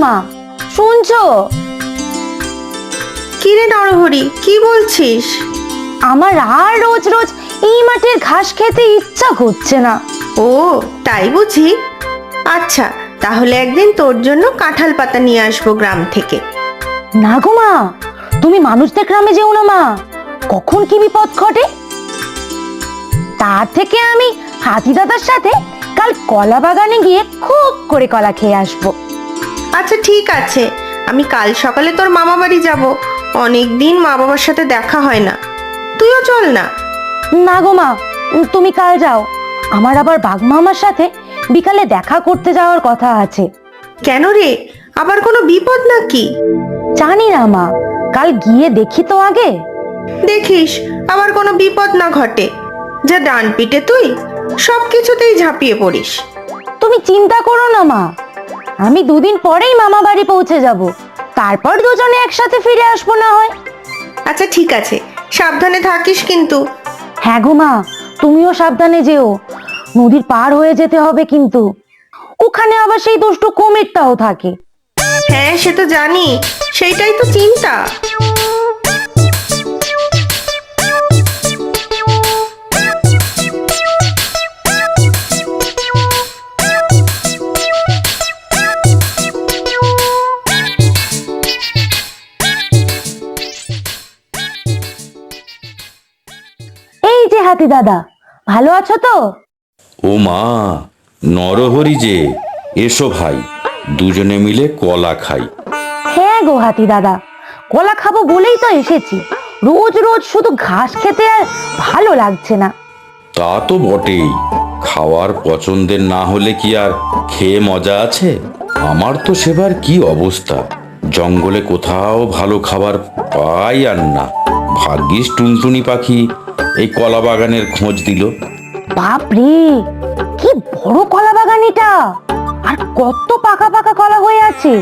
মা, শুনছো? কি রে নরহরি, কি বলছিস? আমার আর রোজ রোজ এই মাঠের ঘাস খেতে ইচ্ছা করছে না। ও তাই বুঝি? আচ্ছা, তাহলে একদিন তোর জন্য কাঁঠাল পাতা নিয়ে আসবো গ্রাম থেকে। না গো মা, তুমি মানুষদের গ্রামে যেও না মা, কখন কি বিপদ ঘটে। তার থেকে আমি হাতি দাদার সাথে কাল কলা বাগানে গিয়ে খুব করে কলা খেয়ে আসবো। আচ্ছা ঠিক আছে, আমি কাল সকালে তোর মামা বাড়ি যাব। অনেকদিন মা বাবার সাথে দেখা হয় না, তুইও চল না। না গো মা, তুমি কাল যাও, আমার আবার বাঘ মামার সাথে বিকালে দেখা করতে যাওয়ার কথা আছে। কেন রে, আবার কোনো বিপদ নাকি? জানি না মা, কাল গিয়ে দেখি তো আগে। দেখিস আবার কোনো বিপদ না ঘটে। যা ডান পিটে তুই সব কিছুতেই ঝাঁপিয়ে পড়িস। তুমি চিন্তা করো না মা, আমি দুদিন পরেই মামা বাড়ি পৌঁছে যাব, তারপর দুজনে একসাথে ফিরে আসবো না হয়। আচ্ছা ঠিক আছে, সাবধানে থাকিস কিন্তু। হ্যাঁ গো মা, তুমিও সাবধানে যেও, নদীর পার হয়ে যেতে হবে কিন্তু। ওখানে আবার সেই দুষ্টু কুমিরটাও থাকে। হ্যাঁ সে তো জানি, সেইটাই তো চিন্তা। এই যে হাতি দাদা, ভালো আছো তো? ও মা, নরহরি যে, এসো ভাই, দুজনে মিলে কলা খাই। হ্যাঁ গো হাতি দাদা, কলা খাবো বলেই তো এসেছি। রোজ রোজ শুধু ঘাস খেতে আর ভালো লাগছে না। তা তো বটেই, খাওয়ার পছন্দের না হলে কি আর খেয়ে মজা আছে? আমার তো সেবার কি অবস্থা, জঙ্গলে কোথাও ভালো খাবার পাই আর না। ভাগ্যিস টুনটুনি পাখি এই কলা বাগানের খোঁজ দিল। বাপরে, কি বড় কলা বাগান এটা, আর কত পাকা পাকা কলা হয়ে আছে।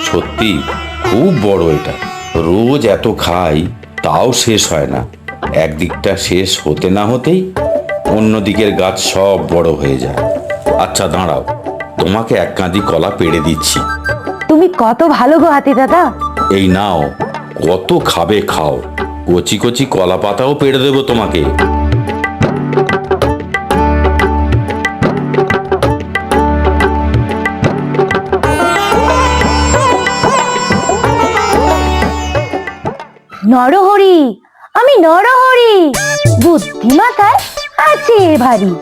সত্যি খুব বড় এটা, রোজ এত খাই তাও শেষ হয় না। একদিকটা শেষ হতে না হতেই অন্য দিকের গাছ সব বড় হয়ে যায়। আচ্ছা দাঁড়াও, তোমাকে এক কাঁদি কলা পেড়ে দিচ্ছি। তুমি কত ভালো গো হাতি দাদা। এই নাও, কত খাবে খাও, কচি কচি কলা পাতাও পেড়ে দেবো তোমাকে। নরহরি, আমি নরহরি, বুদ্ধি মাথায় আছে ভারী,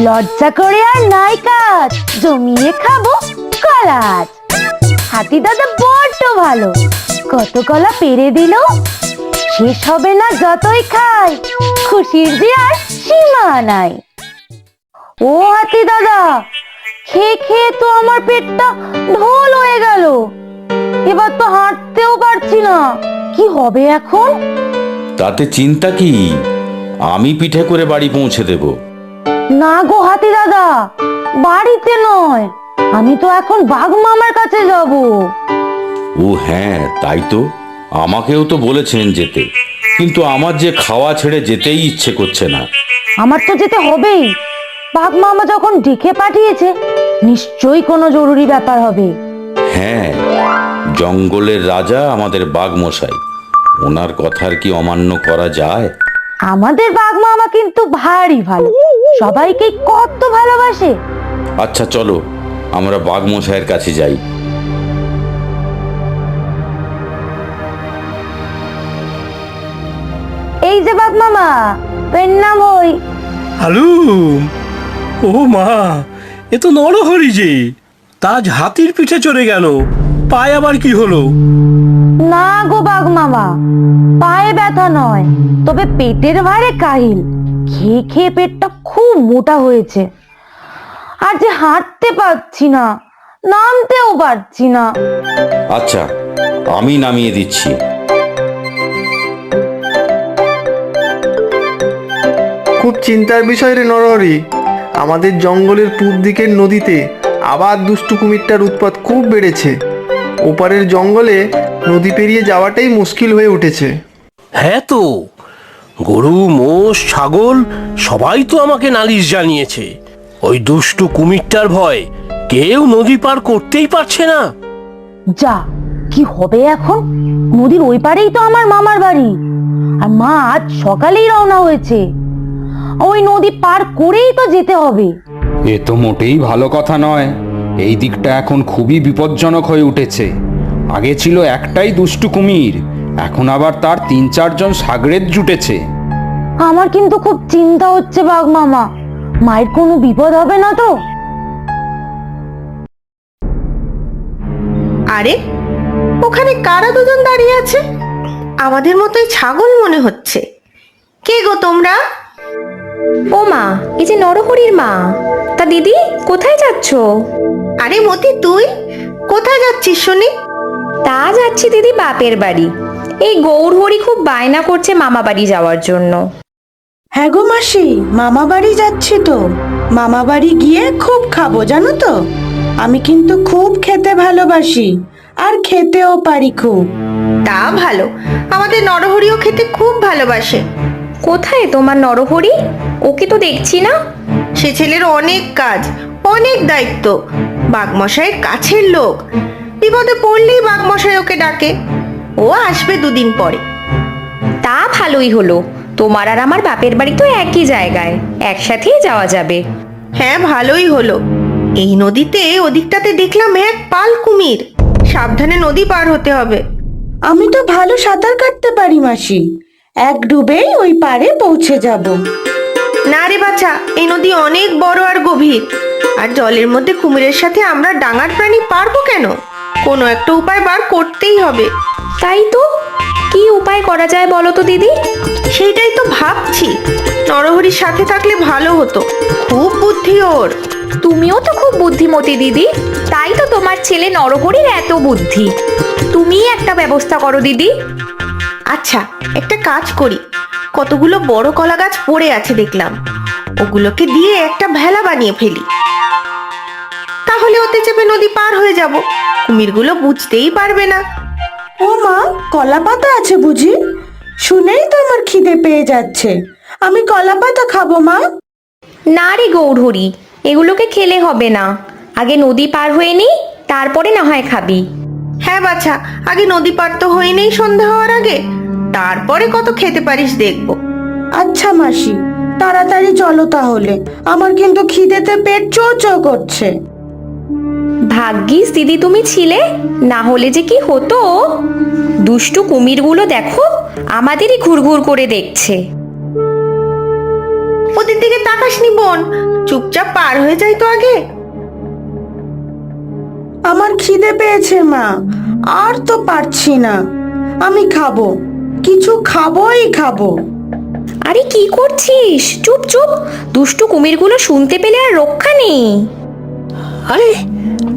লজ্জা করে আর নাই কাজ, জমিয়ে খাবো কলাজ। হাতি দাদা বড্ড ভালো, কত কলা পেরে দিল, শেষ হবে না যতই খাই, খুশির যে আর সীমা নাই। ও হাতি দাদা, খেয়ে খেয়ে তো আমার পেটটা ঢোল হয়ে গেল, এবার তো হাঁটতেও পারছি না, কি হবে এখন? তাতে চিন্তা কি, আমি পিঠে করে বাড়ি পৌঁছে দেব। না গো হাতি দাদা, বাড়িতে নয়, আমি তো এখন বাঘ মামার কাছে যাব। ও হ্যাঁ, তাই তো, আমাকেও তো বলেছেন যেতে, কিন্তু আমার যে খাওয়া ছেড়ে যেতেই ইচ্ছে করছে না। আমার তো যেতে হবেই, বাঘ মামা যখন ডেকে পাঠিয়েছে, নিশ্চয়ই কোনো জরুরি ব্যাপার হবে। হ্যাঁ, জঙ্গলের রাজা আমাদের বাঘ মশাই, ওনার কথার কি অমান্য করা যায়? আমাদের বাঘ মামা কিন্তু ভারী ভালো, সবাইকে কত ভালোবাসে। আচ্ছা চলো, আমরা বাঘ মশাইয়ের কাছে যাই। এই যে বাঘ মামা, প্রণাম হই। হ্যালো। ও মা, এ তো নরহরি যে, তাজ হাতির পিঠে চড়ে গেল, পায়ে আবার কি হলো? না গো বাঘ মামা, পায়ে ব্যথা নয়, তবে পেটের ভারে কাহিল, খেয়ে খেয়ে পেটটা খুব মোটা হয়েছে, আর যে হাঁটতে পারছি না, নামতেও পারছি না। আচ্ছা, আমি নামিয়ে দিচ্ছি। খুব চিন্তার বিষয় রে নরহরি, আমাদের জঙ্গলের পূব দিকের নদীতে আবার দুষ্টু কুমিরটার উৎপাত খুব বেড়েছে। ওপারের জঙ্গলে নদী পেরিয়ে যাওয়াটাই মুশকিল হয়ে উঠেছে। হ্যাঁ তো, গরু মোষ ছাগল সবাই তো আমাকে নালিশ জানিয়েছে, ওই দুষ্টু কুমিরটার ভয় কেউ নদী পার করতেই পারছে না। যা, কি হবে এখন? নদীর ওই পারেই তো আমার মামার বাড়ি, আর মা আজ সকালেই রওনা হয়েছে। ওই নদী পার করেই তো যেতে হবে। এ তো মোটেই ভালো কথা নয়। এই দিকটা এখন খুবই বিপজ্জনক হয়ে উঠেছে। আগে ছিল একটাই দুষ্টু কুমির, এখন আবার তার ৩-৪ জন সাগরেদ জুটেছে। আমার কিন্তু খুব চিন্তা হচ্ছে বাঘ মামা, মায়ের কোনো বিপদ হবে না তো? আরে, ওখানে কারা দুজন দাঁড়িয়ে আছে? আমাদের মতোই ছাগল মনে হচ্ছে। কে গো তোমরা? ও মা, এই যে নরহরির মা। তা দিদি, কোথায় যাচ্ছো? আরে মতি, তুই কোথায় যাচ্ছিস শুনি? তা যাচ্ছি দিদি বাপের বাড়ি। এই গৌরহরি খুব বায়না করছে মামা বাড়ি যাওয়ার জন্য। হ্যাঁ গো মাসি, মামা বাড়ি যাচ্ছি তো। মামা বাড়ি গিয়ে খুব খাবো জানো তো। আমি কিন্তু খুব খেতে ভালোবাসি, আর খেতেও পারি খুব। তা ভালো, আমাদের নরহরিও খেতে খুব ভালোবাসে। কোথায় তোমার নরহরি? ওকে তো দেখছি না। সে ছেলের অনেক কাজ, অনেক দায়িত্ব। বাঘমশাইয়ের কাছের লোক, বিপদে পড়লেই বাঘমশাই ওকে ডাকে। ও আসবে 2 দিন পরে। তা ভালোই হলো, তোমার আর আমার বাপের বাড়ি তো একই জায়গায়, একসাথেই যাওয়া যাবে। হ্যাঁ, ভালোই হলো। এই নদীতে ওদিকটাতে দেখলাম এক পাল কুমির। সাবধানে নদী পার হতে হবে। আমি তো ভালো সাঁতার কাটতে পারি মাসি, এক ডুবেই ওই পারে পৌঁছে যাব। না রে বাছা, এই নদী অনেক বড় আর গভীর, আর জলের মধ্যে কুমিরের সাথে আমরা ডাঙার প্রাণী পারবো কেন? কোনো একটা উপায় বার করতেই হবে। তাই তো, কি উপায় করা যায় বলো তো দিদি? সেইটাই তো ভাবছি। নরহরির সাথে থাকলে ভালো হতো, খুব বুদ্ধি ওর। তুমিও তো খুব বুদ্ধিমতী দিদি, তাই তো তোমার ছেলে নরহরির এত বুদ্ধি। তুমিই একটা ব্যবস্থা করো দিদি। আচ্ছা, একটা কাজ করি। কতগুলো বড় কলা গাছ পড়ে আছে দেখলাম, ওগুলোকে দিয়ে একটা ভেলা বানিয়ে ফেলি। তাহলে ওতে চেপে নদী পার হয়ে যাব, কুমিরগুলো বুঝতেই পারবে না। ও মা, কলা পাতা আছে বুঝি? শুনেই তো আমার খিদে পেয়ে যাচ্ছে। আমি কলা পাতা খাবো মা। না রে গৌরহরি, এগুলোকে খেলে হবে না। আগে নদী পার হয়ে নি, তারপরে না হয় খাবি। হ্যাঁ বাছা, আগে নদী পার তো হয়ে নেই সন্ধ্যা হওয়ার আগে, তারপরে কত খেতে পারিস দেখবো। আচ্ছা মাসি, তাড়াতাড়ি চলো তাহলে, আমার কিন্তু খিদেতে পেট চো চো করছে। ভাগ্যিস দিদি তুমি ছিলে, না হলে যে কি হতো। দুষ্টু কুমিরগুলো দেখো, আমাদেরই ঘুরঘুর করে দেখছে। ওদের দিকে তাকাসনি বোন, চুপচাপ পার হয়ে যাই তো আগে। আমার খিদে পেয়েছে মা, আর তো পারছি না। আমি খাবো, কিছু খাবোই খাবো। আরে কি করছিস? চুপ চুপ, দুষ্টু কুমিরগুলো শুনতে পেলে আর রক্ষা নেই। আরে,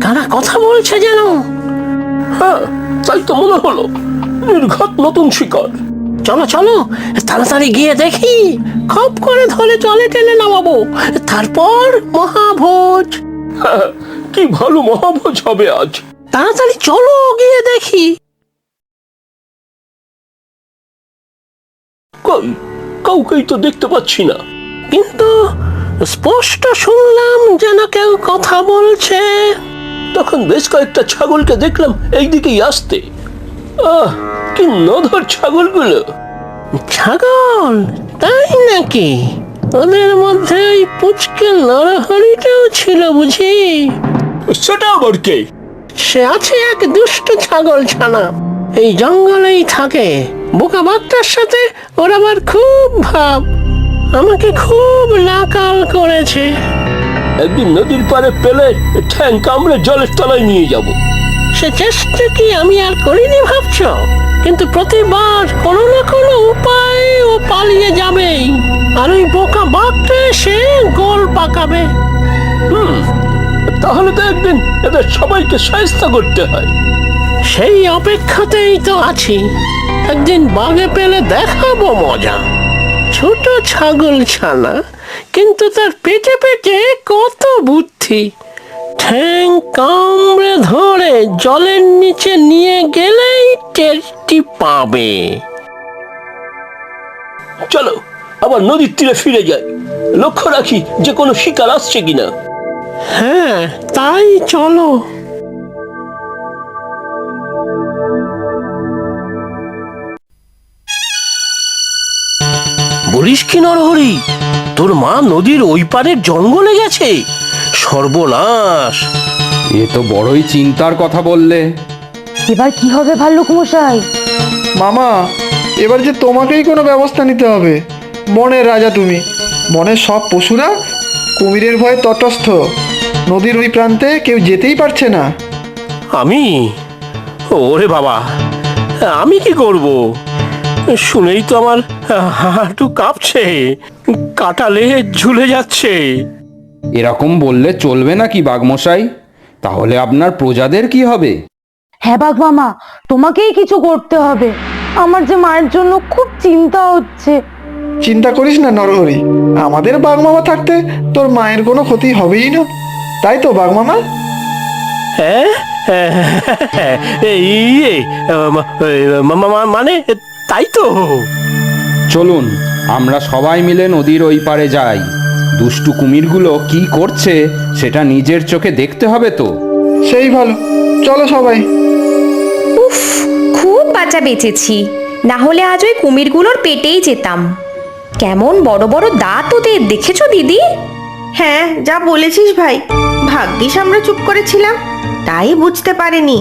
কারা কথা বলছে যেন? হ্যাঁ, তাই তো মনে হলো। নির্ঘাত নতুন শিকার। চলো চলো, তাড়াতাড়ি গিয়ে দেখি। খপ করে ধরে জলে টেনে নামাবো, তারপর মহাভোজ। হ্যাঁ, কি ভালো মহাভোজ হবে আজ। তাড়াতাড়ি চলো গিয়ে দেখি। কই, কাউকেই তো দেখতে পাচ্ছি না, কিন্তু স্পষ্ট শুনলাম যেন কেউ কথা বলছে। তখন বেশ কয়েকটা ছাগলকে দেখলাম এই দিকেই আসতে। আহ, কি নধর ছাগলগুলো। ছাগল? তাই নাকি? ওদের মধ্যে ওই পুচকে নরহরিটাও ছিল বুঝি? সেটা আবার কে? সে আছে এক দুষ্ট ছাগল ছানা, এই জঙ্গলেই থাকে। বোকা বাঘটার সাথে ওর আবার খুব ভাব, আমাকে খুব নাকাল করেছে। একদিন নদীর পাড়ে পেলে ঠ্যাং কামড়ে জলের তলায় নিয়ে যাব। সে চেষ্টা কি আমি আর করিনি ভাবছ? কিন্তু প্রতিবার কোনো না কোনো উপায়ে ও পালিয়ে যাবেই, আর ওই বোকা বাঘটা এসে গোল পাকাবে। তাহলে তো একদিন এদের সবাইকে সাহায্য করতে হয়। সেই অপেক্ষাতেই তো আছি। একদিন বাঘে পেলে দেখাবো মজা। ছোট ছাগল ছানা, কিন্তু তার পেটে পেটে কত বুদ্ধি। ঠ্যাং কামড়ে ধরে জলের নিচে নিয়ে গেলেই টেরটি পাবে। চলো আবার নদীর তীরে ফিরে যাই, লক্ষ্য রাখি যে কোনো শিকার আসছে কিনা। হ্যাঁ, তাই চলো। বলিস কি নরহরি, তোর মা নদীর ওই পারের জঙ্গলে গেছে? সর্বনাশ! এ তো বড়ই চিন্তার কথা বললে। এবার কি হবে ভাল্লুক মশাই? মামা, এবার যে তোমাকেই কোনো ব্যবস্থা নিতে হবে। বনের রাজা তুমি, বনের সব পশুরা কুমিরের ভয়ে তটস্থ। নদীর ওই প্রান্তে কেউ যেতেই পারছে না। আমি? ওরে বাবা, আমি কি করব? শুনেই তো আমার হাঁটু কাঁপছে, কাটালে ঝুলে যাচ্ছে। এরকম বললে চলবে নাকি বাঘমশাই? তাহলে আপনার প্রজাদের কি হবে? হ্যাঁ বাঘ মামা, তোমাকেই কিছু করতে হবে। আমার যে মায়ের জন্য খুব চিন্তা হচ্ছে। চিন্তা করিস না নরহরি, আমাদের বাঘমামা থাকতে তোর মায়ের কোনো ক্ষতি হবেই না, তাই তো বাঘমামা? হ্যাঁ, মানে তাই তো। চলুন আমরা সবাই মিলে নদীর ওই পারে যাই। দুষ্টু কুমিরগুলো কি করছে সেটা নিজের চোখে দেখতে হবে তো। সেই ভালো, চলো সবাই। উফ, খুব বাঁচা বেঁচেছি, না হলে আজ ওই কুমিরগুলোর পেটেই যেতাম। কেমন বড় বড় দাঁত ওদের, দেখেছো দিদি? হ্যাঁ, যা বলেছিস ভাই, ভাগ্যিস আমরা চুপ করেছিলাম, তাই বুঝতে পারিনি,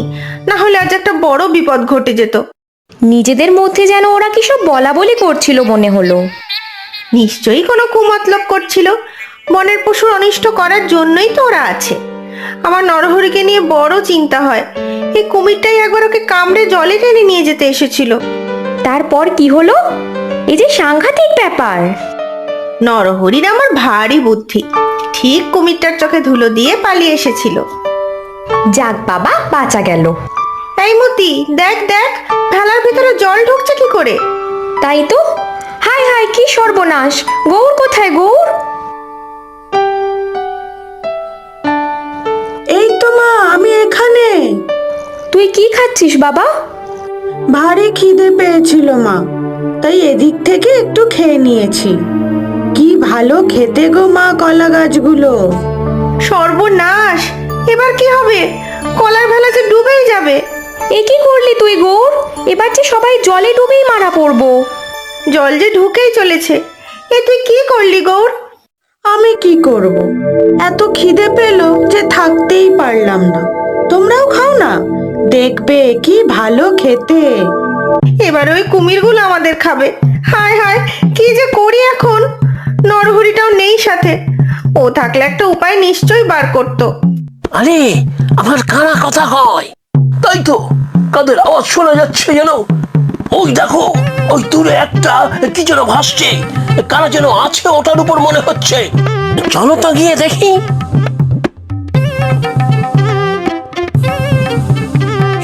না হলে আজ একটা বড় বিপদ ঘটে যেত। নিজেদের মধ্যে যেন ওরা কি সব বলা বলি করছিল মনে হলো। নিশ্চয়ই কোনো কুমতলব করছিল, বনের পশুর অনিষ্ট করার জন্যই তো ওরা আছে। আমার নরহরিকে নিয়ে বড় চিন্তা হয়, এই কুমিরটাই একবার ওকে কামড়ে জলে টেনে নিয়ে যেতে এসেছিল। তারপর কি হলো? এই যে সাংঘাতিক ব্যাপার। নরহরির আমার ভারী বুদ্ধি, ঠিক কুমিরটার চোখে ধুলো দিয়ে পালিয়ে এসেছিল। যাক বাবা, বাঁচা গেল। এই মতি, দেখ দেখ, ভেলার ভিতরে জল ঢুকছে কি করে? তাই তো, হায় হায়, কি সর্বনাশ! গৌর কোথায়, গৌর? এই তো মা, আমি এখানে। তুই কি খাচ্ছিস বাবা? ভারী খিদে পেয়েছিল মা, তাই এদিক থেকে একটু খেয়ে নিয়েছি। কি ভালো খেতে গো মা কলা গাছগুলো। সর্বনাশ! এবার কি হবে? কলার ভেলা যে ডুবেই যাবে। এ কি করলি তুই গৌর? এবার যে সবাই জলে ডুবেই মারা পড়বো। জল যে ঢুকেই চলেছে, এ তুই কি করলি গৌর? আমি কি করব, এত খিদে পেল যে থাকতেই পারলাম না। তোমরাও খাও না, দেখবে কি ভালো খেতে। এবার ওই কুমিরগুলো আমাদের খাবে। হায় হায়, কি যে করি এখন? নরহরিটাও নেই সাথে, ও থাকলে একটা উপায় নিশ্চয়ই বার করতো। আরে, আমার কানা কথা হয়। তাই তো, কাদের আওয়াজ শোনা যাচ্ছে যেন। ওই দেখো, ওই দূরে একটা কি যেন ভাসছে, কারা যেন আছে ওটার উপর মনে হচ্ছে। চলো তো গিয়ে দেখি।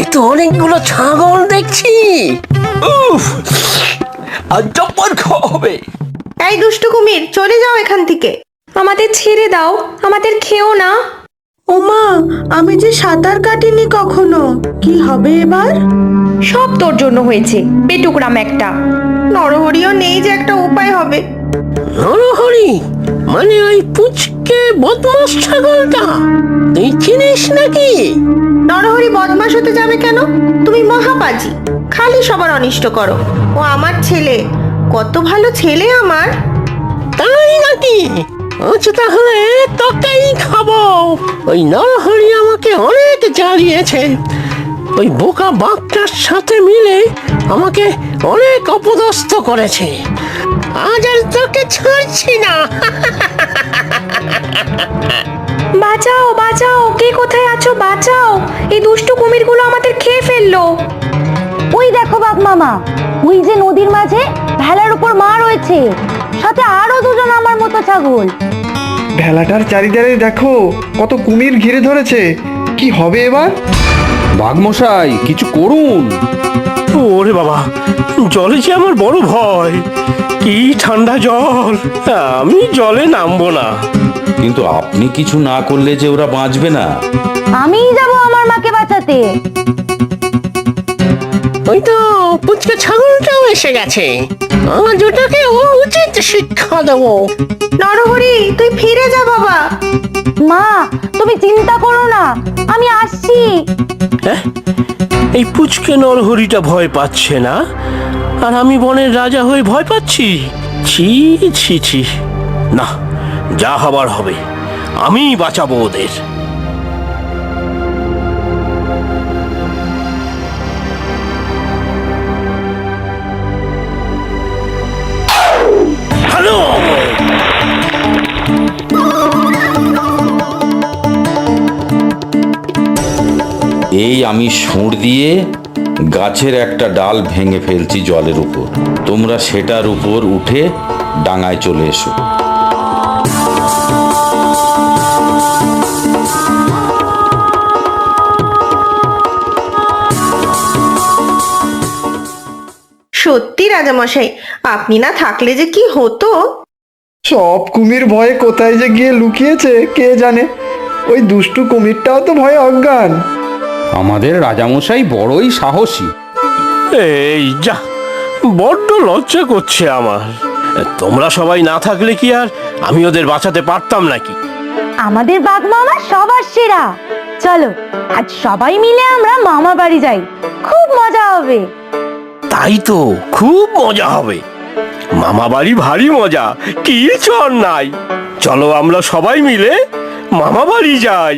এ তো অনেকগুলো ছাগল দেখছি। উফ, আজ জব্বর খাওয়া হবে। এই দুষ্টু কুমির, চলে যাও এখান থেকে। আমাদের ছেড়ে দাও, আমাদের খেও না। ও মা, আমি যে সাঁতার কাটিনি কখনো, কি হবে এবার? সব তোর জন্য হয়েছে, পেটুকরাম একটা। নরহরিও নেই যে একটা উপায় হবে। নরহরি মানে ওই পুচকে বদমাস ছাগলটা, তুই চিনিস নাকি? নরহরি বদমাশ হতে যাবে কেন? তুমি মহাপাজি, খালি সবার অনিষ্ট করো। ও আমার ছেলে, কত ভালো ছেলে আমার। তাই নাকি? আচ্ছা তাহলে তোকেই খাবো। ওই নরহরি আমাকে অনেক জ্বালিয়েছে, ওই বোকা বাঘটার সাথে মিলে আমাকে অনেক অপদস্থ করেছে। আজ আর তোকে ছাড়ছি না। বাঁচাও বাঁচাও, কে কোথায় আছো, বাঁচাও! এই দুষ্টু কুমিরগুলো আমাদের খেয়ে ফেললো। ওই দেখো বাঘ মামা, ওই যে নদীর মাঝে ভেলার উপর মা রয়েছে, সাথে আরো দুজন আমার মতো ছাগল। ভেলাটার চারিধারে দেখো কত কুমির ঘিরে ধরেছে, কি হবে এবার? বাঘমশাই কিছু করুন। ওরে বাবা, জলে যে আমার বড় ভয়। কি ঠান্ডা জল, আমি জলে নামবো না। কিন্তু আপনি কিছু না করলে যে ওরা বাঁচবে না। আমিই যাব আমার মাকে বাঁচাতে। ওই তো পুচকে ছাগলটাও এসে গেছে, আজ ওটাকে উচিত শিক্ষা দেবো। নরহরি তুই ফিরে যা বাবা। মা তুমি চিন্তা করো না, আমি আসছি। হ্যাঁ, এই পুচকে নরহরিটা ভয় পাচ্ছে না, আর আমি বনের রাজা হয়ে ভয় পাচ্ছি? ছি ছি ছি, না, যা হবার হবে, আমি বাঁচাবো ওদের। হ্যালো, এই আমি সুঁড় দিয়ে গাছের একটা ডাল ভেঙে ফেলছি জলের উপর, তোমরা সেটার উপর উঠে ডাঙায় চলে এসো। সত্যি রাজামশাই, আপনি না থাকলে যে কি হতো। সব কুমির ভয়ে কোথায় যে গিয়ে লুকিয়েছে কে জানে। ওই দুষ্টু কুমিরটাও তো ভয়ে অজ্ঞান। আমাদের রাজামশাই বড়ই সাহসী। এই যা, বড্ড লজ্জা করছে আমার। তোমরা সবাই না থাকলে কি আর আমি ওদের বাঁচাতে পারতাম নাকি? আমাদের বাঘ মামা সবার সেরা। চলো আজ সবাই মিলে আমরা মামা বাড়ি যাই, খুব মজা হবে। তাই তো, খুব মজা হবে। মামা বাড়ি ভারী মজা, কি চর নাই। চলো আমরা সবাই মিলে মামা বাড়ি যাই।